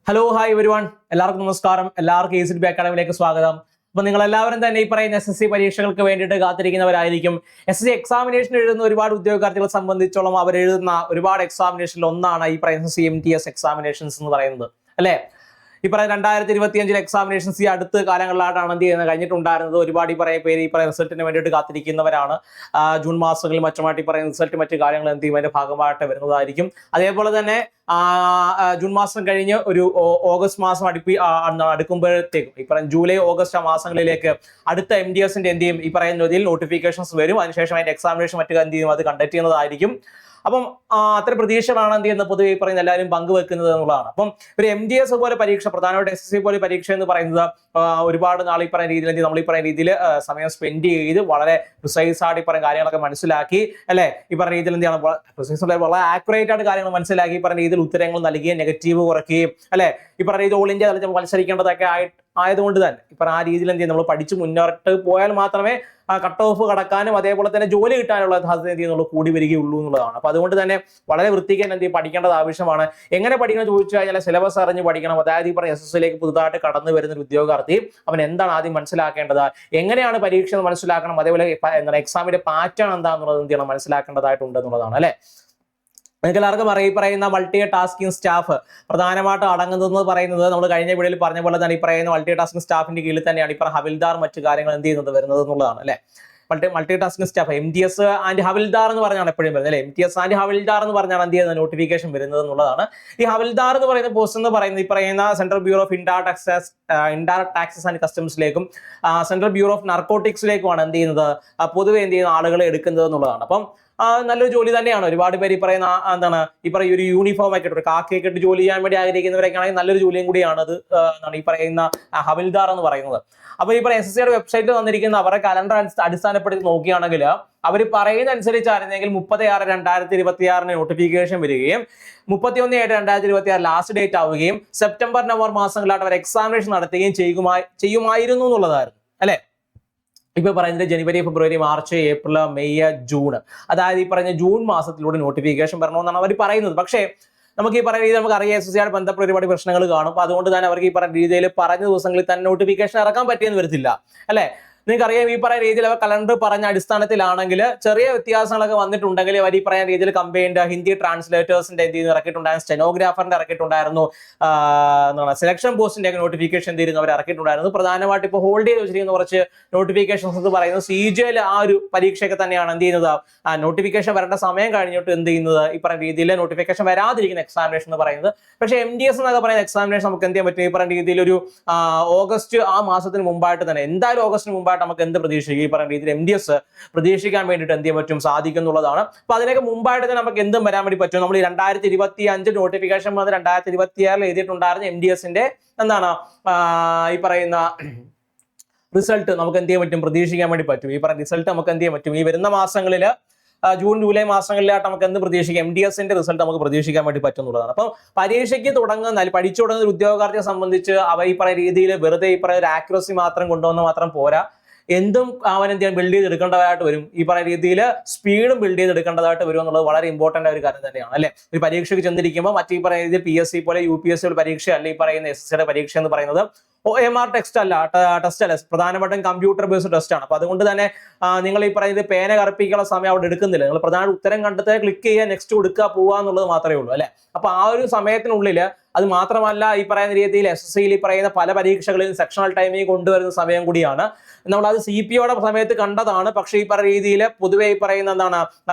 Hello hi everyone, എല്ലാവർക്കും നമസ്കാരം. എല്ലാവർക്കും EasyBay അക്കാഡമിയിലേക്ക് സ്വാഗതം. അപ്പോൾ നിങ്ങൾ എല്ലാവരും തന്നെ ഈ പറയുന്ന SSC പരീക്ഷകൾക്ക് വേണ്ടിയിട്ട് കാത്തിരിക്കുന്നവരായിരിക്കും. SSC എക്സാമിനേഷൻ എഴുതുന്ന ഒരുപാട് ഉദ്യോഗാർത്ഥികളെ സംബന്ധിച്ചോളം അവർ എഴുതുന്ന ഒരുപാട് എക്സാമിനേഷനിൽ ഒന്നാണ് ഈ പറയുന്ന CMTS എക്സാമിനേഷൻസ് എന്ന് പറയുന്നത്, അല്ലേ? ഈ പറയുന്ന 2025 എക്സാമിനേഷൻസ് ഈ അടുത്ത കാലങ്ങളിലായിട്ടാണ് എന്ത് ചെയ്യുന്നത് കഴിഞ്ഞിട്ടുണ്ടായിരുന്നത്. ഒരുപാട് ഈ പറയുന്ന പേര് ഈ പറയുന്ന റിസൾട്ടിന് വേണ്ടിയിട്ട് കാത്തിരിക്കുന്നവരാണ്. ജൂൺ മാസങ്ങളിൽ മറ്റുമായിട്ട് ഈ പറയുന്ന റിസൾട്ട് മറ്റു കാര്യങ്ങൾ എന്ത് ചെയ്യും അതിന്റെ ഭാഗമായിട്ട് വരുന്നതായിരിക്കും. അതേപോലെ തന്നെ ജൂൺ മാസം കഴിഞ്ഞ് ഒരു ഓഗസ്റ്റ് മാസം അടുക്കുമ്പോഴത്തേക്കും ഈ പറയുന്ന ജൂലൈ ഓഗസ്റ്റ് മാസങ്ങളിലേക്ക് അടുത്ത MDSന്റെ എന്ത് ചെയ്യും ഈ പറയുന്ന രീതിയിൽ നോട്ടിഫിക്കേഷൻസ് വരും. അതിനുശേഷം അതിന്റെ എക്സാമിനേഷൻ മറ്റു എന്ത് ചെയ്യും അത് കണ്ടക്ട് ചെയ്യുന്നതായിരിക്കും. അപ്പം അത്ര പ്രതീക്ഷകളാണ് എന്ത് ചെയ്യുന്നത് പൊതുവെ ഈ പറയുന്ന എല്ലാവരും പങ്കുവെക്കുന്നത് എന്നുള്ളതാണ്. അപ്പം ഒരു MDS പോലെ പരീക്ഷ, പ്രധാനമായിട്ട് SSC പോലെ പരീക്ഷ എന്ന് പറയുന്നത് ഒരുപാട് നാൾ ഈ പറയുന്ന രീതിയിൽ നമ്മൾ ഈ പറയുന്ന രീതിയിൽ സമയം സ്പെൻഡ് ചെയ്ത് വളരെ പ്രിസൈസ് ആയിട്ട് ഈ പറയുന്ന കാര്യങ്ങളൊക്കെ മനസ്സിലാക്കി, അല്ലെ? ഈ പറഞ്ഞ രീതിയിൽ എന്ത് ചെയ്യണം, പ്രിസൈസ് വളരെ ആക്യുറേറ്റ് ആയിട്ട് കാര്യങ്ങൾ മനസ്സിലാക്കി ഈ പറഞ്ഞ രീതിയിൽ ഉത്തരങ്ങൾ നൽകുകയും നെഗറ്റീവ് കുറയ്ക്കുകയും, അല്ലെ? ഈ പറഞ്ഞ രീതി ഓൾ ഇന്ത്യ തലത്തിൽ മത്സരിക്കേണ്ടതൊക്കെ ആയതുകൊണ്ട് തന്നെ ഇപ്പം ആ രീതിയിൽ എന്ത് ചെയ്യും നമ്മൾ പഠിച്ച് മുന്നോട്ട് പോയാൽ മാത്രമേ കട്ട് ഓഫ് കടക്കാനും അതേപോലെ തന്നെ ജോലി കിട്ടാനുള്ള സാധ്യത എന്ത് ചെയ്യുന്നുള്ളൂ കൂടി വരികയുള്ളൂ എന്നുള്ളതാണ്. അപ്പൊ അതുകൊണ്ട് തന്നെ വളരെ വൃത്തിക്ക് എന്ത് ചെയ്യും പഠിക്കേണ്ടത് ആവശ്യമാണ്. എങ്ങനെ പഠിക്കണം ചോദിച്ചു കഴിഞ്ഞാൽ സിലബസ് അറിഞ്ഞ് പഠിക്കണം. അതായത് ഈ പറഞ്ഞ SSCയിലേക്ക് പുതുതായിട്ട് കടന്നു വരുന്ന ഒരു ഉദ്യോഗാർത്ഥി അവൻ എന്താണ് ആദ്യം മനസ്സിലാക്കേണ്ടത്, എങ്ങനെയാണ് പരീക്ഷ എന്ന് മനസ്സിലാക്കണം, അതേപോലെ എന്താണ് എക്സാമിന്റെ പാറ്റേൺ എന്താണെന്നുള്ളത് എന്ത് ചെയ്യണം മനസ്സിലാക്കേണ്ടതായിട്ടുണ്ട് എന്നുള്ളതാണ്, അല്ലെ? നിങ്ങൾക്ക് എല്ലാവർക്കും അറിയാം ഈ പറയുന്ന മൾട്ടി ടാസ്കിങ് സ്റ്റാഫ് പ്രധാനമായിട്ട് അടങ്ങുന്നതെന്ന് പറയുന്നത് നമ്മൾ കഴിഞ്ഞ വീഡിയോയിൽ പറഞ്ഞ പോലെ തന്നെ ഈ പറയുന്ന മൾട്ടി ടാസ്കിങ് സ്റ്റാഫിന്റെ കീഴിൽ തന്നെയാണ് ഈ പറയുന്ന ഹവിൽദാർ മറ്റു കാര്യങ്ങൾ എന്ത് ചെയ്യുന്നത് വരുന്നത് എന്നുള്ളതാണ്, അല്ലെ? Multi tasking staff MTS and havildar എന്ന് പറഞ്ഞാണ് എപ്പോഴും വരുന്നത്, അല്ലെ? MTS ആൻഡ് ഹവിൽദാർ എന്ന് പറഞ്ഞാണ് എന്ത് ചെയ്യുന്നത് നോട്ടിഫിക്കേഷൻ വരുന്നത് എന്നുള്ളതാണ്. ഈ ഹവിൽദാർ എന്ന് പറയുന്ന പോസ്റ്റ് എന്ന് പറയുന്നത് ഈ പറയുന്ന central bureau of indirect taxes and കസ്റ്റംസിലേക്കും സെൻട്രൽ ബ്യൂറോ ഓഫ് നർക്കോട്ടിക്സിലേക്കുമാണ് എന്ത് ചെയ്യുന്നത് പൊതുവെ എന്ത് ചെയ്യുന്ന ആളുകളെ എടുക്കുന്നത് എന്നുള്ളതാണ്. അപ്പം നല്ലൊരു ജോലി തന്നെയാണ്. ഒരുപാട് പേര് ഈ പറയുന്ന എന്താണ് ഈ പറയുന്ന ഒരു യൂണിഫോം ഒക്കെ ഇട്ട് കാക്കിയൊക്കെ ഇട്ട് ജോലി ചെയ്യാൻ വേണ്ടി ആഗ്രഹിക്കുന്നവരൊക്കെ ആണെങ്കിൽ നല്ലൊരു ജോലിയും കൂടിയാണ് അത് എന്താണ് ഈ പറയുന്ന ഹവിൽദാർ എന്ന് പറയുന്നത്. അപ്പൊ ഈ പറയുന്ന SSCയുടെ വെബ്സൈറ്റിൽ വന്നിരിക്കുന്ന അവരുടെ കലണ്ടർ അടിസ്ഥാനപ്പെടുത്തി നോക്കുകയാണെങ്കിൽ അവർ പറയുന്ന അനുസരിച്ചായിരുന്നെങ്കിൽ 30/6/2026 നോട്ടിഫിക്കേഷൻ വരികയും 31/7/2026 ലാസ്റ്റ് ഡേറ്റ് ആവുകയും സെപ്റ്റംബർ നവംബർ മാസങ്ങളിലായിട്ട് അവർ എക്സാമിനേഷൻ നടത്തുകയും ചെയ്യുമായിരുന്നു എന്നുള്ളതായിരുന്നു, അല്ലെ? ഇപ്പൊ പറയുന്നത് ജനുവരി, ഫെബ്രുവരി, മാർച്ച്, ഏപ്രിൽ, മെയ്, ജൂൺ, അതായത് ഈ പറഞ്ഞ ജൂൺ മാസത്തിലൂടെ നോട്ടിഫിക്കേഷൻ വരണമെന്നാണ് അവർ പറയുന്നത്. പക്ഷേ നമുക്ക് ഈ പറയുന്ന രീതിയിൽ നമുക്ക് അറിയാം SSCയോട് ബന്ധപ്പെട്ട ഒരുപാട് പ്രശ്നങ്ങൾ കാണും. അപ്പൊ അതുകൊണ്ട് തന്നെ അവർക്ക് ഈ പറയുന്ന രീതിയിൽ പറഞ്ഞ ദിവസങ്ങളിൽ തന്നെ നോട്ടിഫിക്കേഷൻ ഇറക്കാൻ പറ്റിയെന്ന് വരത്തില്ല, അല്ലെ? നിങ്ങൾക്കറിയാം ഈ പറയുന്ന രീതിയിൽ അവർ കലണ്ടർ പറഞ്ഞ അടിസ്ഥാനത്തിലാണെങ്കിൽ ചെറിയ വ്യത്യാസങ്ങളൊക്കെ വന്നിട്ടുണ്ടെങ്കിൽ അവർ ഈ പറയുന്ന രീതിയിൽ കമ്പൈൻഡ് ഹിന്ദി ട്രാൻസ്ലേറ്റേഴ്സിന്റെ എന്ത് ചെയ്യുന്നു ഇറക്കിയിട്ടുണ്ടായിരുന്നു, സ്റ്റെനോഗ്രാഫറിന്റെ ഇറക്കിയിട്ടുണ്ടായിരുന്നു, സെലക്ഷൻ പോസ്റ്റിന്റെ ഒക്കെ നോട്ടിഫിക്കേഷൻ തീരുന്നു അവർ ഇറക്കിയിട്ടുണ്ടായിരുന്നു. പ്രധാനമായിട്ട് ഇപ്പോൾ ഹോൾഡ് ചെയ്ത് വെച്ചിരിക്കുന്ന കുറച്ച് നോട്ടിഫിക്കേഷൻസ് എന്ന് പറയുന്നത് CGL ആ ഒരു പരീക്ഷയൊക്കെ തന്നെയാണ് എന്ത് ചെയ്യുന്നത് നോട്ടിഫിക്കേഷൻ വരേണ്ട സമയം കഴിഞ്ഞിട്ട് എന്ത് ചെയ്യുന്നത് ഈ പറയുന്ന രീതിയിൽ നോട്ടിഫിക്കേഷൻ വരാതിരിക്കുന്ന എക്സാമിനേഷൻ എന്ന് പറയുന്നത്. പക്ഷേ MDS എന്നൊക്കെ പറയുന്ന എക്സാമിനേഷൻ നമുക്ക് എന്ത് ചെയ്യാൻ പറ്റും ഈ പറയുന്ന രീതിയിൽ ഒരു ഓഗസ്റ്റ് ആ മാസത്തിന് മുമ്പായിട്ട് തന്നെ എന്തായാലും ഓഗസ്റ്റിന് മുമ്പായിട്ട് നമുക്ക് എന്ത് പ്രതീക്ഷിക്കും ഈ പറയുന്ന രീതിയിൽ MDS പ്രതീക്ഷിക്കാൻ വേണ്ടിയിട്ട് എന്ത് ചെയ്യാൻ പറ്റും സാധിക്കും എന്നുള്ളതാണ്. അപ്പൊ അതിനൊക്കെ മുമ്പായിട്ട് തന്നെ നമുക്ക് എന്തും വരാൻ വേണ്ടി പറ്റും. നമ്മൾ ഈ 2025 നോട്ടിഫിക്കേഷൻ വന്ന് 2026 എഴുതിയിട്ടുണ്ടായിരുന്ന MDSന്റെ എന്താണ് ഈ പറയുന്ന റിസൾട്ട് നമുക്ക് എന്ത് ചെയ്യാൻ പറ്റും പ്രതീക്ഷിക്കാൻ വേണ്ടി പറ്റും. ഈ പറയുന്ന റിസൾട്ട് നമുക്ക് എന്ത് ചെയ്യാൻ പറ്റും ഈ വരുന്ന മാസങ്ങളിൽ ജൂൺ ജൂലൈ മാസങ്ങളിലായിട്ട് നമുക്ക് എന്ത് പ്രതീക്ഷിക്കാം MDSന്റെ റിസൾട്ട് നമുക്ക് പ്രതീക്ഷിക്കാൻ വേണ്ടി പറ്റുന്നുള്ളതാണ്. അപ്പം പരീക്ഷയ്ക്ക് പഠിച്ചു തുടങ്ങുന്ന ഒരു ഉദ്യോഗാർത്ഥിയെ സംബന്ധിച്ച് അവർ ഈ പറയുന്ന രീതിയിൽ വെറുതെ ഈ പറയുന്ന ഒരു ആക്യുറസി മാത്രം കൊണ്ടുവന്ന് മാത്രം പോരാ, എന്തും അവൻ എന്ത് ചെയ്യാൻ ബിൽഡ് ചെയ്തെടുക്കേണ്ടതായിട്ട് വരും. ഈ പറയുന്ന രീതിയിൽ സ്പീഡും ബിൽഡ് ചെയ്തെടുക്കേണ്ടതായിട്ട് വരും എന്നുള്ളത് വളരെ ഇമ്പോർട്ടന്റ് ഒരു കാര്യം തന്നെയാണ്, അല്ലെ? ഒരു പരീക്ഷയ്ക്ക് ചെന്നിരിക്കുമ്പോൾ മറ്റു ഈ പറയുന്ന രീതിയിൽ PSC പോലെ UPSC പരീക്ഷ അല്ല ഈ പറയുന്ന SSCയുടെ പരീക്ഷ എന്ന് പറയുന്നത് OMR ടെസ്റ്റ് അല്ല, പ്രധാനമായിട്ടും കമ്പ്യൂട്ടർ ബേസ്ഡ് ടെസ്റ്റ് ആണ്. അപ്പൊ അതുകൊണ്ട് തന്നെ നിങ്ങൾ ഈ പറയുന്നത് പേന കറുപ്പിക്കാനുള്ള സമയം അവിടെ എടുക്കുന്നില്ല. നിങ്ങൾ പ്രധാന ഉത്തരം കണ്ടെത്തുക, ക്ലിക്ക് ചെയ്യുക, നെക്സ്റ്റ് കൊടുക്കുക, പോവുക എന്നുള്ളത് മാത്രമേ ഉള്ളൂ, അല്ലെ? അപ്പൊ ആ ഒരു സമയത്തിനുള്ളിൽ അത് മാത്രമല്ല ഈ പറയുന്ന രീതിയിൽ SSCയിൽ ഈ പറയുന്ന പല പരീക്ഷകളിലും സെക്ഷണൽ ടൈമിംഗ് കൊണ്ടുവരുന്ന സമയം കൂടിയാണ്. നമ്മൾ അത് CPOയുടെ സമയത്ത് കണ്ടതാണ്. പക്ഷേ ഈ പറയുന്ന രീതിയിൽ പൊതുവെ ഈ പറയുന്ന എന്താണ്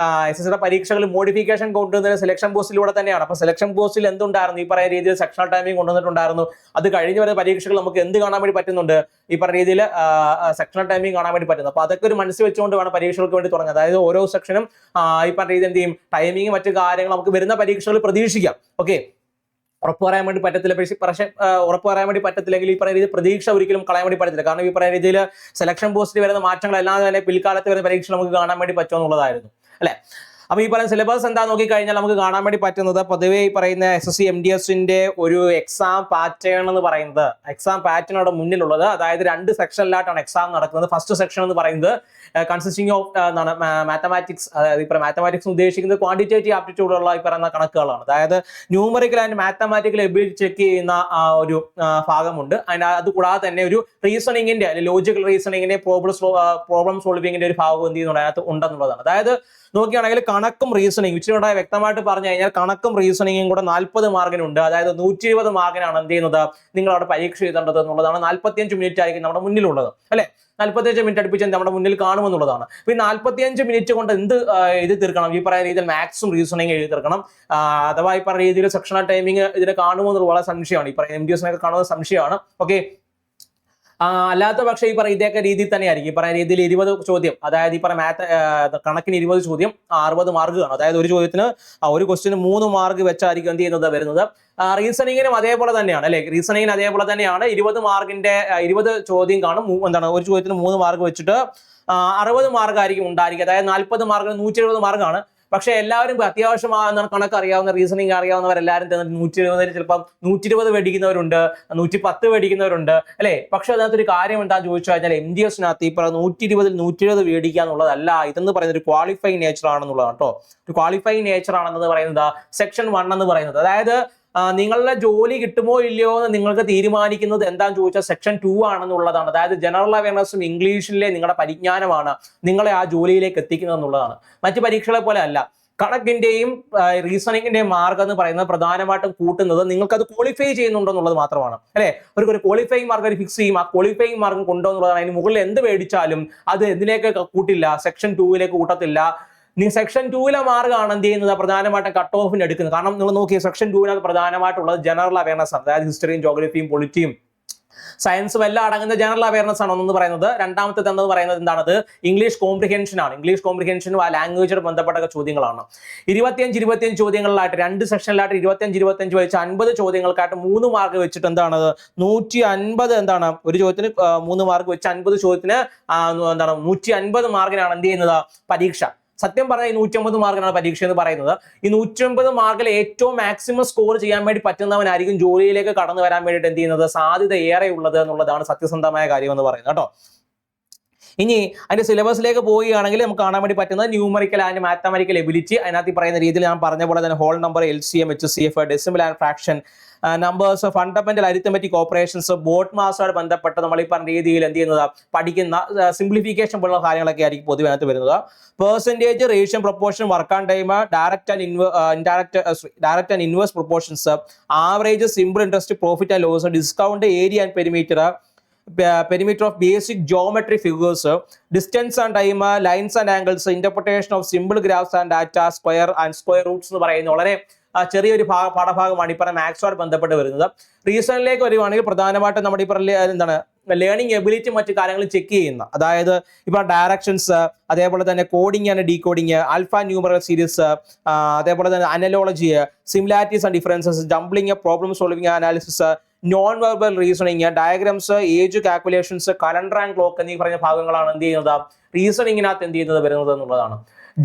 SSCയുടെ പരീക്ഷകളിൽ മോഡിഫിക്കേഷൻ കൊണ്ടുവരുന്നത് സെലക്ഷൻ പോസ്റ്റിലൂടെ തന്നെയാണ്. അപ്പൊ സെലക്ഷൻ പോസ്റ്റിൽ എന്തുണ്ടായിരുന്നു ഈ പറയുന്ന രീതിയിൽ സെക്ഷണൽ ടൈമിംഗ് കൊണ്ടുവന്നിട്ടുണ്ടായിരുന്നു. അത് കഴിഞ്ഞ് വരുന്ന പരീക്ഷകൾ നമുക്ക് എന്ത് കാണാൻ വേണ്ടി പറ്റുന്നുണ്ട് ഈ പറയുന്ന രീതിയിൽ സെക്ഷണൽ ടൈമിംഗ് കാണാൻ വേണ്ടി പറ്റുന്നു. അപ്പൊ അതൊക്കെ ഒരു മനസ്സിൽ വെച്ചുകൊണ്ട് വേണം പരീക്ഷകൾക്ക് വേണ്ടി തുടങ്ങുക. അതായത് ഓരോ സെക്ഷനും ഈ പറഞ്ഞ രീതി എന്ത് ചെയ്യും ടൈമിംഗ് മറ്റു കാര്യങ്ങൾ നമുക്ക് വരുന്ന പരീക്ഷകൾ പ്രതീക്ഷിക്കാം. ഓക്കെ, ഉറപ്പ് പറയാൻ വേണ്ടി പറ്റത്തില്ല. പക്ഷേ ഉറപ്പ് പറയാൻ വേണ്ടി പറ്റത്തില്ലെങ്കിൽ ഈ പറയുന്ന രീതി പ്രതീക്ഷ ഒരിക്കലും കളയാൻ വേണ്ടി പറ്റത്തില്ല. കാരണം ഈ പറയുന്ന രീതിയിൽ സെലക്ഷൻ പോസ്റ്റിൽ വരുന്ന മാറ്റങ്ങളല്ലാതെ തന്നെ പിൽക്കാലത്ത് വരുന്ന പരീക്ഷ നമുക്ക് കാണാൻ വേണ്ടി പറ്റുമെന്നുള്ളതായിരുന്നു, അല്ലെ? അപ്പൊ ഈ പറയുന്ന സിലബസ് എന്താ നോക്കിക്കഴിഞ്ഞാൽ നമുക്ക് കാണാൻ വേണ്ടി പറ്റുന്നത് പൊതുവെ ഈ പറയുന്ന SSC MDSന്റെ ഒരു എക്സാം പാറ്റേൺ എന്ന് പറയുന്നത് എക്സാം പാറ്റേൺ അവിടെ മുന്നിലുള്ളത്. അതായത് 2 സെക്ഷനിലായിട്ടാണ് എക്സാം നടക്കുന്നത്. ഫസ്റ്റ് സെക്ഷൻ എന്ന് പറയുന്നത് കൺസിസ്റ്റിംഗ് ഓഫ് മാത്തമാറ്റിക്സ്. അതായത് ഈ മാത്തമാറ്റിക്സ് ഉദ്ദേശിക്കുന്നത് ക്വാണ്ടിറ്റേറ്റീവ് ആപ്റ്റിറ്റ്യൂഡുള്ള ഈ പറയുന്ന കണക്കുകളാണ്. അതായത് numerical and mathematical ability check ചെയ്യുന്ന ഒരു ഭാഗമുണ്ട്. അത് കൂടാതെ തന്നെ ഒരു റീസണിങ്ങിന്റെ ലോജിക്കൽ റീസണിങ്ങിന്റെ പ്രോബ്ലം സോൾവിങ്ങിന്റെ ഒരു ഭാഗം എന്ത് ചെയ്യുന്നുണ്ട് അതിനകത്ത് ഉണ്ടെന്നുള്ളതാണ്. അതായത് നോക്കുകയാണെങ്കിൽ കണക്കും റീസണിങ് ഇച്ചിരി വ്യക്തമായിട്ട് പറഞ്ഞു കഴിഞ്ഞാൽ കണക്കും റീസണിങ്ങും കൂടെ 40 മാർക്കിനുണ്ട്. അതായത് 120 മാർക്കിനാണ് എന്ത് ചെയ്യുന്നത് നിങ്ങൾ അവിടെ പരീക്ഷ എഴുതേണ്ടത് എന്നുള്ളതാണ്. 45 മിനിറ്റ് ആയിരിക്കും നമ്മുടെ മുന്നിലുള്ളത് അല്ലെ. 45 മിനിറ്റ് അടുപ്പിച്ച് നമ്മുടെ മുന്നിൽ കാണുമെന്നുള്ളതാണ്. ഈ 45 മിനിറ്റ് കൊണ്ട് എന്ത് എഴുതി തീർക്കണം? ഈ പറയുന്ന രീതിയിൽ മാത്സും റീസണിങ് എഴുതി തീർക്കണം. അഥവാ ഈ പറയുന്ന രീതിയിൽ സെക്ഷണൽ ടൈമിംഗ് ഇതിനെ കാണുമോ എന്നുള്ള വളരെ സംശയമാണ്. ഈ പറയുന്ന MDSനൊക്കെ കാണുന്നത് സംശയമാണ്. ഓക്കെ, അല്ലാത്ത പക്ഷേ ഈ പറയുന്ന ഇതേക്കെ രീതിയിൽ തന്നെയായിരിക്കും. ഈ പറയുന്ന രീതിയിൽ 20 ചോദ്യം, അതായത് ഈ പറയുന്ന കണക്കിന് 20 ചോദ്യം 60 മാർക്ക് കാണും. അതായത് ഒരു ചോദ്യത്തിന് ഒരു ക്വസ്റ്റിന് 3 മാർക്ക് വെച്ചായിരിക്കും എന്ത് ചെയ്യുന്നത് വരുന്നത്. റീസണിങ്ങിനും അതേപോലെ തന്നെയാണ് അല്ലെ. റീസണിങ്ങിന് അതേപോലെ തന്നെയാണ് 20 മാർക്കിന്റെ 20 ചോദ്യം കാണും. എന്താണ് ഒരു ചോദ്യത്തിന് 3 മാർക്ക് വെച്ചിട്ട് 60 മാർക്ക് ആയിരിക്കും ഉണ്ടായിരിക്കും. അതായത് 40 മാർക്കിന് 170 മാർക്കാണ്. പക്ഷെ എല്ലാവരും അത്യാവശ്യം കണക്ക് അറിയാവുന്ന റീസണിങ് അറിയാവുന്നവരെല്ലാവരും 170 ചിലപ്പം 120 മേടിക്കുന്നവരുണ്ട്, 110 മേടിക്കുന്നവരുണ്ട് അല്ലെ. പക്ഷെ അതിനകത്തൊരു കാര്യം എന്താണെന്ന് ചോദിച്ചു കഴിഞ്ഞാൽ MDSനകത്ത് ഈ പറയുന്ന 120 170 മേടിക്കുക എന്നുള്ളതല്ല. ഇതെന്ന് പറയുന്നത് ഒരു ക്വാളിഫൈങ് നേച്ചർ ആണെന്നുള്ളതാണ് കേട്ടോ. ഒരു ക്വാളിഫൈങ് നേച്ചർ ആണെന്ന് പറയുന്നത് സെക്ഷൻ 1 എന്ന് പറയുന്നത്. അതായത് നിങ്ങളുടെ ജോലി കിട്ടുമോ ഇല്ലയോ എന്ന് നിങ്ങൾക്ക് തീരുമാനിക്കുന്നത് എന്താണെന്ന് ചോദിച്ചാൽ സെക്ഷൻ 2 ആണെന്നുള്ളതാണ്. അതായത് ജനറൽ അവയർനെസ്സും ഇംഗ്ലീഷിലെ നിങ്ങളുടെ പരിജ്ഞാനമാണ് നിങ്ങളെ ആ ജോലിയിലേക്ക് എത്തിക്കുന്നത് എന്നുള്ളതാണ്. മറ്റു പരീക്ഷകളെ പോലെ അല്ല. കണക്കിന്റെയും റീസണിങ്ങിന്റെയും മാർക്ക് എന്ന് പറയുന്നത് പ്രധാനമായിട്ടും കൂട്ടുന്നത് നിങ്ങൾക്ക് അത് ക്വാളിഫൈ ചെയ്യുന്നുണ്ടോ എന്നുള്ളത് മാത്രമാണ് അല്ലെ. ഒരു ക്വാളിഫൈങ് മാർക്ക് ഫിക്സ് ചെയ്യും. ആ ക്വാളിഫൈങ് മാർക്ക് കൊണ്ടോ എന്നുള്ളതാണ്. അതിന് മുകളിൽ എന്ത് മേടിച്ചാലും അത് എന്തിലേക്ക് കൂട്ടില്ല, സെക്ഷൻ 2ലേക്ക് കൂട്ടത്തില്ല. സെക്ഷൻ 2ലെ മാർക്കാണ് എന്ത് ചെയ്യുന്നത് പ്രധാനമായിട്ടും കട്ട് ഓഫിന് എടുക്കുന്നത്. കാരണം നിങ്ങൾ നോക്കിയ സെക്ഷൻ 2വിനകത്ത് പ്രധാനമായിട്ടുള്ളത് ജനറൽ അവയർനെസ് ആണ്. അതായത് ഹിസ്റ്ററിയും ജോഗ്രഫിയും പൊളിറ്റിയും സയൻസും എല്ലാം അടങ്ങുന്ന ജനറൽ അവയർനെസ് ആണ് ഒന്നെന്ന് പറയുന്നത്. രണ്ടാമത്തേത് എന്ന് പറയുന്നത് എന്താണത് ഇംഗ്ലീഷ് കോംപ്രിഹെൻഷൻ ആണ്. ഇംഗ്ലീഷ് കോംപ്രിഹെൻഷനും ആ ലാംഗ്വേജുമായി ബന്ധപ്പെട്ട ചോദ്യങ്ങളാണ്. 25 ചോദ്യങ്ങളിലായിട്ട് 2 സെക്ഷനിലായിട്ട് 25 വെച്ച് 50 ചോദ്യങ്ങൾക്കായിട്ട് 3 മാർക്ക് വെച്ചിട്ട് എന്താണ് 150 എന്താണ് ഒരു ചോദ്യത്തിന് 3 മാർക്ക് വെച്ച് 50 ചോദ്യത്തിന് എന്താണ് 150 മാർക്കിനാണ് എന്ത് ചെയ്യുന്നത് പരീക്ഷ. സത്യം പറഞ്ഞാൽ ഈ 150 മാർക്കിനാണ് പരീക്ഷ എന്ന് പറയുന്നത്. ഈ 150 മാർക്കിൽ ഏറ്റവും മാക്സിമം സ്കോർ ചെയ്യാൻ വേണ്ടി പറ്റുന്നവനായിരിക്കും ജോലിയിലേക്ക് കടന്നു വരാൻ വേണ്ടിയിട്ട് എന്ത് ചെയ്യുന്നത് സാധ്യത ഏറെ ഉള്ളത് എന്നുള്ളതാണ് സത്യസന്ധമായ കാര്യം എന്ന് പറയുന്നത് കേട്ടോ. ഇനി അതിന്റെ സിലബസിലേക്ക് പോവുകയാണെങ്കിൽ നമുക്ക് കാണാൻ വേണ്ടി പറ്റുന്നത് ന്യൂമറിക്കൽ ആൻഡ് മാത്തമാറ്റിക്കൽ എബിലിറ്റി. അതിനകത്ത് ഈ പറയുന്ന രീതിയിൽ ഞാൻ പറഞ്ഞ പോലെ തന്നെ whole number, LCM, HCF, decimal and fraction, numbers, fundamental arithmetic operations, board മാസോട് ബന്ധപ്പെട്ട് നമ്മൾ ഈ പറഞ്ഞ രീതിയിൽ എന്ത് ചെയ്യുന്നത് പഠിക്കുന്ന സിംപ്ലിഫിക്കേഷൻ പോലുള്ള കാര്യങ്ങളൊക്കെ ആയിരിക്കും പൊതുവെ അതിനകത്ത് വരുന്നത്. Percentage, ratio, proportion, work and time, direct and inverse proportions, average, simple interest, profit and loss, discount, area and perimeter of basic geometry figures, distance and time, lines and angles, interpretation of simple graphs and data, square and square roots എന്ന് പറയുന്ന വളരെ ചെറിയൊരു പാഠഭാഗമാണ് ഈ പറഞ്ഞ മാത്സുമായിട്ട് ബന്ധപ്പെട്ട് വരുന്നത്. റീസണിലേക്ക് വരുവാണെങ്കിൽ പ്രധാനമായിട്ടും നമ്മുടെ ഈ പറഞ്ഞ എന്താണ് ലേണിംഗ് എബിലിറ്റി മറ്റു കാര്യങ്ങൾ ചെക്ക് ചെയ്യുന്ന, അതായത് ഇപ്പൊ ഡയറക്ഷൻസ്, അതേപോലെ തന്നെ coding and decoding, alpha numeral series, അതേപോലെ തന്നെ analogy, similarities and differences, jumbling, problem solving, analysis, non verbal reasoning, diagrams, age calculations, calendar and clock എന്നീ പറഞ്ഞ ഭാഗങ്ങളാണ് എന്ത് ചെയ്യുന്നത് റീസണിങ്ങിനകത്ത് എന്ത് ചെയ്യുന്നത് വരുന്നത് എന്നുള്ളതാണ്.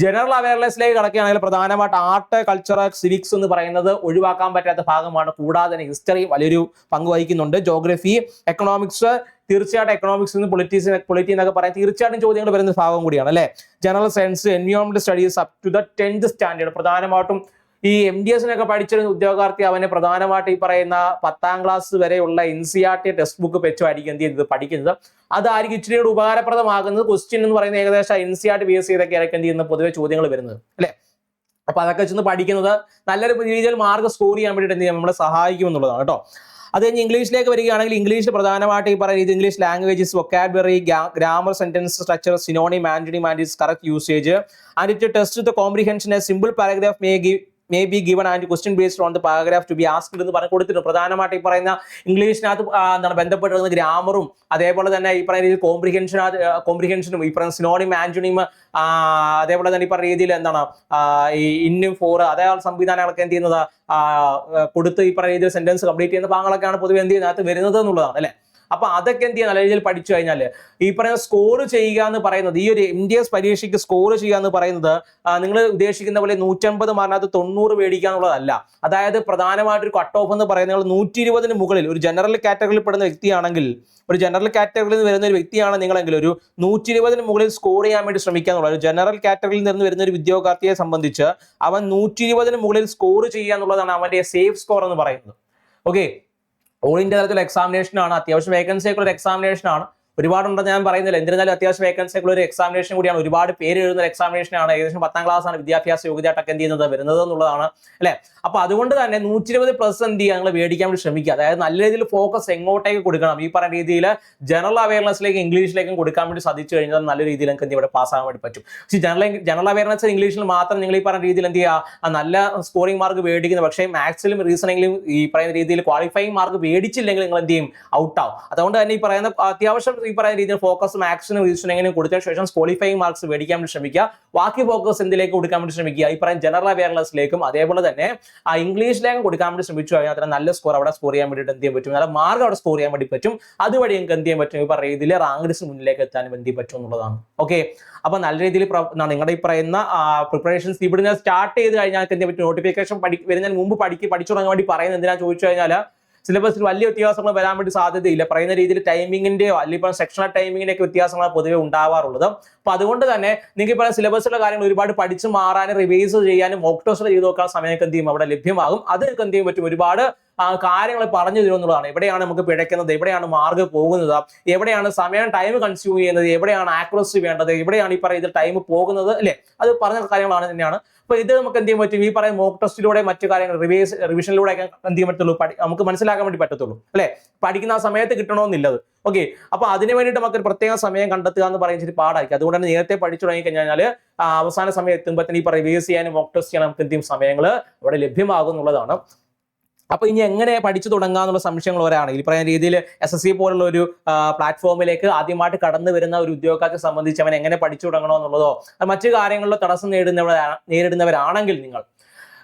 ജനറൽ അവയർനെസ്സിലേക്ക് കടക്കുകയാണെങ്കിൽ പ്രധാനമായിട്ട് ആർട്ട്, കൾച്ചർ, സിവിക്സ് എന്ന് പറയുന്നത് ഒഴിവാക്കാൻ പറ്റാത്ത ഭാഗമാണ്. കൂടാതെ തന്നെ ഹിസ്റ്ററി വലിയൊരു പങ്ക് വഹിക്കുന്നുണ്ട്. ജോഗ്രഫി, എക്കണോമിക്സ്, തീർച്ചയായിട്ടും എക്കണോമിക്സ് പൊളിറ്റി എന്നൊക്കെ പറയാൻ തീർച്ചയായിട്ടും ചോദ്യങ്ങൾ വരുന്ന ഭാഗം കൂടിയാണ് അല്ലെ. General science, environment studies up to the 10th standard. പ്രധാനമായിട്ടും ഈ MDSനൊക്കെ പഠിച്ചിരുന്ന ഉദ്യോഗാർത്ഥി അവനെ പ്രധാനമായിട്ട് ഈ പറയുന്ന 10ാം ക്ലാസ് വരെയുള്ള NCERT ടെക്സ്റ്റ് ബുക്ക് വെച്ചുമായിരിക്കും എന്ത് ചെയ്യുന്നത് പഠിക്കുന്നത്. അതായിരിക്കും ഇച്ചിരി കൂടി ഉപകാരപ്രദമാകുന്നത്. ക്വസ്റ്റ്യൻ എന്ന് പറയുന്നത് ഏകദേശം NCERT ബേസ് ചെയ്തൊക്കെ ആയിരിക്കും എന്ത് ചെയ്യുന്നത് പൊതുവെ ചോദ്യങ്ങൾ വരുന്നത് അല്ലെ. അപ്പൊ അതൊക്കെ ചെന്ന് പഠിക്കുന്നത് നല്ലൊരു രീതിയിൽ മാർക്ക് സ്കോർ ചെയ്യാൻ വേണ്ടിയിട്ട് എന്ത് ചെയ്യാം നമ്മളെ സഹായിക്കും എന്നുള്ളതാണ് കേട്ടോ. അത് കഴിഞ്ഞ് ഇംഗ്ലീഷിലേക്ക് വരികയാണെങ്കിൽ ഇംഗ്ലീഷിൽ പ്രധാനമായിട്ട് ഈ പറയുന്നത് English languages, vocabulary, grammar, sentence structure, synonym, antonym and it's correct usage, and it test the comprehension. A simple paragraph may be given and question based on the paragraph to be asked എന്ന് പറഞ്ഞു കൊടുത്തിട്ടുണ്ട്. പ്രധാനമായിട്ട് ഈ പറയുന്ന ഇംഗ്ലീഷിനകത്ത് എന്താണ് ബന്ധപ്പെട്ടിരുന്ന ഗ്രാമറും അതേപോലെ തന്നെ ഈ പറയുന്ന രീതിയിൽ കോംപ്രിഹെൻഷനും ഈ പറയുന്ന സിനോണിം, ആന്റണിം, അതേപോലെ തന്നെ ഈ പറയുന്ന രീതിയിൽ എന്താണ് ഈ ഇന്നും ഫോർ അതേപോലെ സംവിധാനങ്ങളൊക്കെ എന്ത് ചെയ്യുന്നത് കൊടുത്ത് ഈ പറയുന്ന രീതിയിൽ സെന്റൻസ് കംപ്ലീറ്റ് ചെയ്യുന്ന ഭാഗങ്ങളൊക്കെയാണ് പൊതുവെ എന്ത് ചെയ്യുന്നത് വരുന്നത് എന്നുള്ളതാണ് അല്ലെ. അപ്പൊ അതൊക്കെ എന്ത് ചെയ്യുക, നല്ല രീതിയിൽ പഠിച്ചു കഴിഞ്ഞാൽ ഈ പറയുന്ന സ്കോർ ചെയ്യുക എന്ന് പറയുന്നത്, ഈ ഒരു MDS പരീക്ഷയ്ക്ക് സ്കോർ ചെയ്യുക എന്ന് പറയുന്നത് നിങ്ങൾ ഉദ്ദേശിക്കുന്ന പോലെ 150 മാർക്കിനകത്ത് 90 മേടിക്കുക എന്നുള്ളതല്ല. അതായത് പ്രധാനമായിട്ടൊരു കട്ട് ഓഫ് എന്ന് പറയുന്നത് 120 മുകളിൽ ഒരു ജനറൽ കാറ്റഗറിയിൽ പെടുന്ന വ്യക്തിയാണെങ്കിൽ, ഒരു ജനറൽ കാറ്റഗറിയിൽ നിന്ന് വരുന്ന ഒരു വ്യക്തിയാണ് നിങ്ങളെങ്കിൽ ഒരു 120 മുകളിൽ സ്കോർ ചെയ്യാൻ വേണ്ടി ശ്രമിക്കുക എന്നുള്ളത്. ഒരു ജനറൽ കാറ്റഗറിയിൽ നിന്ന് വരുന്ന ഒരു ഉദ്യോഗാർത്ഥിയെ സംബന്ധിച്ച് അവൻ 120 മുകളിൽ സ്കോർ ചെയ്യുക എന്നുള്ളതാണ് അവന്റെ സേഫ് സ്കോർ എന്ന് പറയുന്നത്. ഓക്കെ, ഓൾ ഇന്ത്യ തലത്തിലുള്ള എക്സാമിനേഷൻ ആണ്, അത്യാവശ്യം വേക്കൻസി ഒക്കെ ഉള്ള എക്സാമിനേഷൻ ആണ്. ഒരുപാടുണ്ടെന്ന് ഞാൻ പറയുന്നില്ല, എന്നിരുന്നാലും അത്യാവശ്യം വേക്കൻസി ഒക്കെ ഉള്ള ഒരു എക്സാമിനേഷൻ കൂടിയാണ്. ഒരുപാട് പേര് എഴുതുന്ന ഒരു എക്സാമിനേഷൻ ആണ്. ഏകദേശം 10ാം ക്ലാസ് ആണ് വിദ്യാഭ്യാസ യോഗ്യതയായിട്ടൊക്കെ എന്ത് ചെയ്യുന്നത് വരുന്നത് എന്നുള്ളതാണ് അല്ലെ. അപ്പൊ അതുകൊണ്ട് തന്നെ 120+ എന്ത് ചെയ്യുക, നിങ്ങൾ മേടിക്കാൻ വേണ്ടി ശ്രമിക്കുക. അതായത് നല്ല രീതിയിൽ ഫോക്കസ് എങ്ങോട്ടേക്ക് കൊടുക്കണം, ഈ പറയുന്ന രീതിയിൽ ജനറൽ അവയർനെസ്സിലേക്ക് ഇംഗ്ലീഷിലേക്കും കൊടുക്കാൻ വേണ്ടി സാധിച്ചു കഴിഞ്ഞാൽ നല്ല രീതിയിൽ നിങ്ങൾക്ക് ഇവിടെ പാസ്സാകാൻ വേണ്ടി പറ്റും. പക്ഷേ ജനറൽ അവയർനെസ് ഇംഗ്ലീഷിൽ മാത്രം നിങ്ങൾ ഈ പറയുന്ന രീതിയിൽ എന്ത് ചെയ്യുക, നല്ല സ്കോറിംഗ് മാർക്ക് മേടിക്കുന്നത്, പക്ഷേ മാത്സിലും റീസണിങ്ങിലും ഈ പറയുന്ന രീതിയിൽ ക്വാളിഫയിങ് മാർക്ക് മേടിച്ചില്ലെങ്കിൽ നിങ്ങൾ എന്ത് ചെയ്യും, ഔട്ട് ആവും. അതുകൊണ്ട് തന്നെ ഈ പറയുന്ന അത്യാവശ്യം ഈ പറയുന്ന രീതിയിൽ ഫോക്കസ് മാത്സിനും റീസണിങ്ങിനും കൊടുത്തതിന് ശേഷം ക്വാളിഫയിങ് മാർക്സ് മേടിക്കാൻ വേണ്ടി ശ്രമിക്കുക. ബാക്കി ഫോക്കസ് എന്തിലേക്ക് കൊടുക്കാൻ വേണ്ടി ശ്രമിക്കുക, ഈ പറയുന്ന ജനറൽ അവയർനെസ്സിലേക്കും അതേപോലെ തന്നെ ആ ഇംഗ്ലീഷിലേക്കും കൊടുക്കാൻ വേണ്ടി ശ്രമിച്ചു കഴിഞ്ഞാൽ അത്ര നല്ല സ്കോർ അവിടെ സ്കോർ ചെയ്യാൻ വേണ്ടിയിട്ട് എന്ത് ചെയ്യാൻ പറ്റും, നല്ല മാർക്ക് അവിടെ സ്കോർ ചെയ്യാൻ വേണ്ടി പറ്റും. അതുവഴി നിങ്ങൾക്ക് എന്ത് ചെയ്യാൻ പറ്റും, ഈ പറയുന്ന രീതിയിൽ റാങ്ക് ലിസ്റ്റ് മുന്നിലേക്ക് എത്താനും എന്ത് ചെയ്യാൻ പറ്റും എന്നുള്ളതാണ്. ഓക്കെ, അപ്പൊ നല്ല രീതിയിൽ നിങ്ങളുടെ ഈ പറയുന്ന പ്രിപ്പറേഷൻസ് ഇവിടുന്ന് സ്റ്റാർട്ട് ചെയ്ത് കഴിഞ്ഞാൽ എന്ത് ചെയ്യാൻ പറ്റും, നോട്ടിഫിക്കേഷൻ വരുന്നതിന് മുമ്പ് പഠിച്ചു തുടങ്ങാൻ വേണ്ടി പറയുന്നത് എന്തിനാ ചോദിച്ചു കഴിഞ്ഞാൽ സിലബസിൽ വലിയ വ്യത്യാസങ്ങൾ വരാൻ വേണ്ടി സാധ്യതയില്ല. പറയുന്ന രീതിയിൽ ടൈമിങ്ങിന്റെയോ അല്ലെങ്കിൽ സെക്ഷണൽ ടൈമിങ്ങിന്റെ ഒക്കെ വ്യത്യാസങ്ങളാണ് പൊതുവെ ഉണ്ടാവാറുള്ളത്. അപ്പൊ അതുകൊണ്ട് തന്നെ നിങ്ങൾക്ക് ഈ പറയുന്ന സിലബസിലെ കാര്യങ്ങൾ ഒരുപാട് പഠിച്ചു മാറാനും റിവൈസ് ചെയ്യാനും മോക്ക് ടെസ്റ്റ് ചെയ്ത് നോക്കാൻ സമയമൊക്കെ എന്ത് ചെയ്യും അവിടെ ലഭ്യമാകും. അത് നിങ്ങൾക്ക് എന്ത് ചെയ്യാൻ പറ്റും, ഒരുപാട് കാര്യങ്ങൾ പറഞ്ഞു തരും എന്നുള്ളതാണ്. എവിടെയാണ് നമുക്ക് പിഴയ്ക്കുന്നത്, എവിടെയാണ് മാർക്ക് പോകുന്നത്, എവിടെയാണ് ടൈം കൺസ്യൂം ചെയ്യുന്നത്, എവിടെയാണ് ആക്യുറസി വേണ്ടത്, എവിടെയാണ് ഈ പറയുന്ന ടൈം പോകുന്നത് അല്ലെ, അത് പറഞ്ഞ കാര്യങ്ങളാണ് തന്നെയാണ്. അപ്പൊ ഇത് നമുക്ക് എന്ത് ചെയ്യാൻ പറ്റും, ഈ പറയുന്ന മോക്ക് ടെസ്റ്റിലൂടെ മറ്റു കാര്യങ്ങൾ റിവിഷനിലൂടെ ഒക്കെ എന്ത് ചെയ്യാൻ പറ്റുള്ളൂ, നമുക്ക് മനസ്സിലാക്കാൻ വേണ്ടി പറ്റത്തുള്ളൂ അല്ലെ. പഠിക്കുന്ന ആ സമയത്ത് കിട്ടണമെന്നില്ലത്. ഓക്കെ, അപ്പൊ അതിന് വേണ്ടിയിട്ട് നമുക്ക് പ്രത്യേക സമയം കണ്ടെത്തുക എന്ന് പറയുന്നത് പാടായിരിക്കും. അതുകൊണ്ട് തന്നെ നേരത്തെ പഠിച്ചു തുടങ്ങി കഴിഞ്ഞാൽ അവസാന സമയം എത്തുമ്പോൾ തന്നെ ഈ റിവൈസ് ചെയ്യാനും മോക്ക് ടെസ്റ്റ് ചെയ്യാനും നമുക്ക് എന്ത് ചെയ്യും, സമയങ്ങൾ അവിടെ ലഭ്യമാകും എന്നുള്ളതാണ്. അപ്പൊ ഇനി എങ്ങനെ പഠിച്ചു തുടങ്ങാന്നുള്ള സംശയങ്ങൾ വരാണ്. ഈ പറയുന്ന രീതിയിൽ SSC പോലുള്ള ഒരു പ്ലാറ്റ്ഫോമിലേക്ക് ആദ്യമായിട്ട് കടന്നു വരുന്ന ഒരു ഉദ്യോഗാർത്ഥിയെ സംബന്ധിച്ച് അവൻ എങ്ങനെ പഠിച്ചു തുടങ്ങണോ എന്നുള്ളതോ മറ്റു കാര്യങ്ങളിലോ തടസ്സം നേരിടുന്നവരാണെങ്കിൽ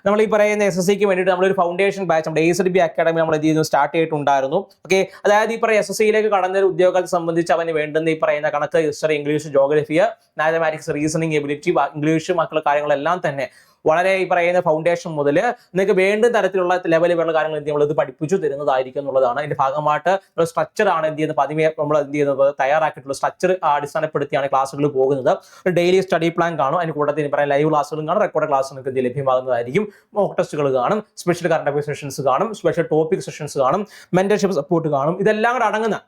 നമ്മൾ ഈ പറയുന്ന SSCക്ക് വേണ്ടിയിട്ട് നമ്മളൊരു ഫൗണ്ടേഷൻ ബാച്ച് നമ്മുടെ ACDB അക്കാഡമി നമ്മൾ എന്ത് ചെയ്യുന്നു, സ്റ്റാർട്ട് ചെയ്തിട്ടുണ്ടായിരുന്നു. ഓക്കെ, അതായത് ഈ പറയുന്ന SSCയിലേക്ക് കടന്ന ഒരു ഉദ്യോഗത്തെ സംബന്ധിച്ച് അവന് വേണ്ടുന്ന ഈ പറയുന്ന കണക്ക്, history, English, geography, mathematics, reasoning ability, English മക്കളുടെ കാര്യങ്ങളെല്ലാം തന്നെ വളരെ ഈ പറയുന്ന ഫൗണ്ടേഷൻ മുതൽ നിങ്ങൾക്ക് വേണ്ട തരത്തിലുള്ള ലെവലിലുള്ള കാര്യങ്ങൾ എന്ത് നമ്മൾ ഇത് പഠിപ്പിച്ചു തരുന്നതായിരിക്കും എന്നുള്ളതാണ്. അതിന്റെ ഭാഗമായിട്ട് സ്ട്രക്ചർ ആണ് എന്ത് ചെയ്യുന്നത്, പതിമേ നമ്മൾ എന്ത് ചെയ്യുന്നത് തയ്യാറാക്കിയിട്ടുള്ള സ്ട്രക്ചർ അടിസ്ഥാനപ്പെടുത്തിയാണ് ക്ലാസ്സുകൾ പോകുന്നത്. ഒരു ഡെയിലി സ്റ്റഡി പ്ലാൻ കാണും, അതിന് കൂട്ടത്തിൽ പറയാൻ ലൈവ് ക്ലാസ്സുകളും കാണും, റെക്കോർഡ് ക്ലാസ്സുകൾക്ക് എന്ത് ലഭ്യമാകുന്നതായിരിക്കും. മോക്ക് ടെസ്റ്റുകൾ കാണും, സ്പെഷ്യൽ കറണ്ട് അഫയർ സെഷൻസ് കാണും, സ്പെഷ്യൽ ടോപ്പിക് സെഷൻസ് കാണും, മെന്റർഷിപ്പ് സപ്പോർട്ട് കാണും. ഇതെല്ലാം കൂടെ അടങ്ങുന്ന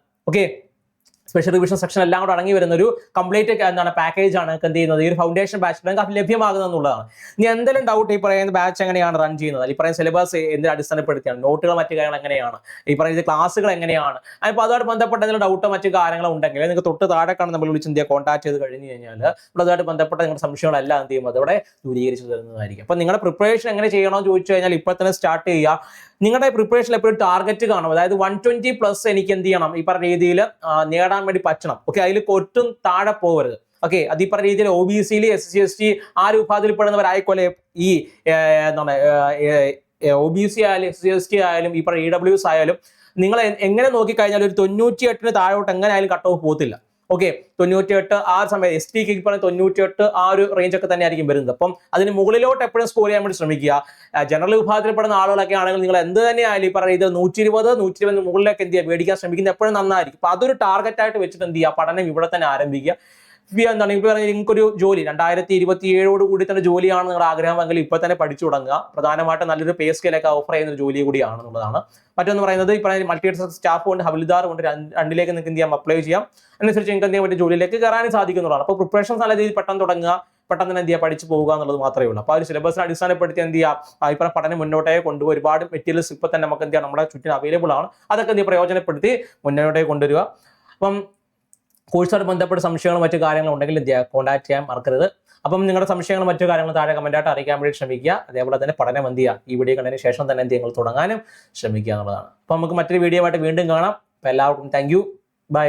സ്പെഷ്യൽ റിവിഷൻ സെക്ഷൻ എല്ലാം കൂടെ അടങ്ങി വരുന്ന ഒരു കംപ്ലീറ്റ് പാക്കേജ് ആണ് എന്ത് ചെയ്യുന്നത് ഈ ഒരു ഫൗണ്ടേഷൻ ബാച്ചിൽ ലഭ്യമാകുന്നത് എന്നുള്ളതാണ്. ഇനി എന്തെങ്കിലും ഡൗട്ട് ഈ പറയുന്ന ബാച്ച് എങ്ങനെയാണ് റൺ ചെയ്യുന്നത്, ഈ പറയുന്ന സിലബസ് എന്തിനെ അടിസ്ഥാനപ്പെടുത്തിയാണ്, നോട്ടുകൾ മറ്റു കാര്യങ്ങൾ എങ്ങനെയാണ്, ഈ പറയുന്ന ക്ലാസ്സുകൾ എങ്ങനെയാണ്, അപ്പോൾ അതുമായിട്ട് ബന്ധപ്പെട്ട എന്തെങ്കിലും ഡൗട്ടോ മറ്റു കാര്യങ്ങളോ ഉണ്ടെങ്കിൽ നിങ്ങൾക്ക് തൊട്ട് താഴെ കാണുന്ന നമ്മൾ വിളിച്ച് എന്ത് ചെയ്യുക, കോൺടാക്ട് ചെയ്ത് കഴിഞ്ഞ് കഴിഞ്ഞാൽ അതുമായിട്ട് ബന്ധപ്പെട്ട നിങ്ങളുടെ സംശയങ്ങളെല്ലാം എന്ത് ചെയ്യും അതോടെ ദൂരീകരിച്ചു തരുന്നതായിരിക്കും. അപ്പോൾ നിങ്ങളുടെ പ്രിപ്പറേഷൻ എങ്ങനെ ചെയ്യണമെന്ന് ചോദിച്ചു കഴിഞ്ഞാൽ ഇപ്പോൾ തന്നെ സ്റ്റാർട്ട് ചെയ്യുക. നിങ്ങളുടെ പ്രിപ്പറേഷൻ എപ്പോഴും ടാർഗറ്റ് കാണും, അതായത് 120+ എനിക്ക് എന്ത് ചെയ്യണം ഈ പറഞ്ഞ രീതിയിൽ നേടാൻ വേണ്ടി പറ്റണം. ഓക്കെ, അതിൽ ഒട്ടും താഴെ പോകരുത്. ഓക്കെ, അത് ഈ പറഞ്ഞ രീതിയിൽ OBC, SC, ST ആ ഒരു വിഭാഗത്തിൽപ്പെടുന്നവരായിക്കോലെ ഈ എന്താണ് OBC ആയാലും SC, ST ആയാലും ഈ പറഞ്ഞ EWS ആയാലും നിങ്ങൾ എങ്ങനെ നോക്കിക്കഴിഞ്ഞാൽ ഒരു 98 താഴോട്ട് എങ്ങനെ ആയാലും കട്ട് ഓഫ് പോകത്തില്ല. ഓക്കെ, 98 ആ സമയം ST ഈ പറഞ്ഞ 98 ആ ഒരു റേഞ്ച് ഒക്കെ തന്നെ ആയിരിക്കും വരുന്നത്. അപ്പം അതിന് മുകളിലോട്ട് എപ്പോഴും സ്കോർ ചെയ്യാൻ വേണ്ടി ശ്രമിക്കുക. ജനറൽ വിഭാഗത്തിൽപ്പെടുന്ന ആളുകളൊക്കെ ആണെങ്കിൽ നിങ്ങൾ എന്ത് തന്നെ ആയാലും ഈ പറയുന്നത് 120 മുകളിലേക്ക് എന്ത് ചെയ്യുക മേടിക്കാൻ ശ്രമിക്കുന്നത് എപ്പോഴും നന്നായിരിക്കും. അപ്പൊ അതൊരു ടാർഗറ്റ് ആയിട്ട് വെച്ചിട്ട് എന്ത് ചെയ്യുക, പഠനം ഇവിടെ തന്നെ ആരംഭിക്കുക. എന്താണ് ഇപ്പോൾ പറഞ്ഞാൽ നിങ്ങൾക്കൊരു ജോലി 2027 കൂടി തന്നെ ജോലിയാണ് നിങ്ങളുടെ ആഗ്രഹമെങ്കിൽ ഇപ്പോൾ തന്നെ പഠിച്ചു തുടങ്ങുക. പ്രധാനമായിട്ടും നല്ലൊരു പേ സ്കെയിലൊക്കെ ഓഫർ ചെയ്യുന്ന ഒരു ജോലി കൂടിയാണെന്നുള്ളതാണ്. മറ്റൊന്ന് പറയുന്നത് ഈ പറയുന്ന മൾട്ടി സ്റ്റാഫ് കൊണ്ട് ഹവിൽദാർ കൊണ്ട് രണ്ടിലേക്ക് നിങ്ങൾക്ക് എന്ത് ചെയ്യാം അപ്ലൈ ചെയ്യാം. അതിനനുസരിച്ച് നിങ്ങൾക്ക് എന്ത് ചെയ്യാൻ പറ്റും ജോലിയിലേക്ക് കയറാനും സാധിക്കുന്നതാണ്. അപ്പോൾ പ്രിപ്പറേഷൻ നല്ല രീതിയിൽ പെട്ടെന്ന് തുടങ്ങുക, പെട്ടെന്ന് തന്നെ എന്ത് ചെയ്യുക പഠിച്ചു പോകുക എന്നുള്ളത് മാത്രമേ ഉള്ളൂ. അപ്പോൾ ആ ഒരു സിലബസിനെ അടിസ്ഥാനപ്പെടുത്തി എന്ത് ചെയ്യുക ഇപ്പോൾ പഠനം മുന്നോട്ടേ കൊണ്ടുപോകുക. ഒരുപാട് മെറ്റീരിയൽസ് ഇപ്പോൾ തന്നെ നമുക്ക് എന്ത് ചെയ്യാം നമ്മുടെ ചുറ്റിന് അവൈലബിൾ ആണ്. അതൊക്കെ എന്ത് പ്രയോജനപ്പെടുത്തി മുന്നോട്ടേ കൊണ്ടുവരിക. അപ്പം കോഴ്സുമായിട്ട് ബന്ധപ്പെട്ട സംശയങ്ങളും മറ്റു കാര്യങ്ങളും ഉണ്ടെങ്കിൽ എന്ത് ചെയ്യുക കോൺടാക്ട് ചെയ്യാൻ മറക്കരുത്. അപ്പം നിങ്ങളുടെ സംശയങ്ങളും മറ്റു കാര്യങ്ങളും താഴെ കമന്റായിട്ട് അറിയിക്കാൻ വേണ്ടി ശ്രമിക്കുക. അതേപോലെ തന്നെ പഠനം എന്ത് ചെയ്യുക ഈ വീഡിയോ കണ്ടതിന് ശേഷം തന്നെ എന്ത് നിങ്ങൾ തുടങ്ങാനും ശ്രമിക്കുക എന്നുള്ളതാണ്. അപ്പം നമുക്ക് മറ്റൊരു വീഡിയോ ആയിട്ട് വീണ്ടും കാണാം. അപ്പോൾ എല്ലാവർക്കും താങ്ക് യു, ബൈ.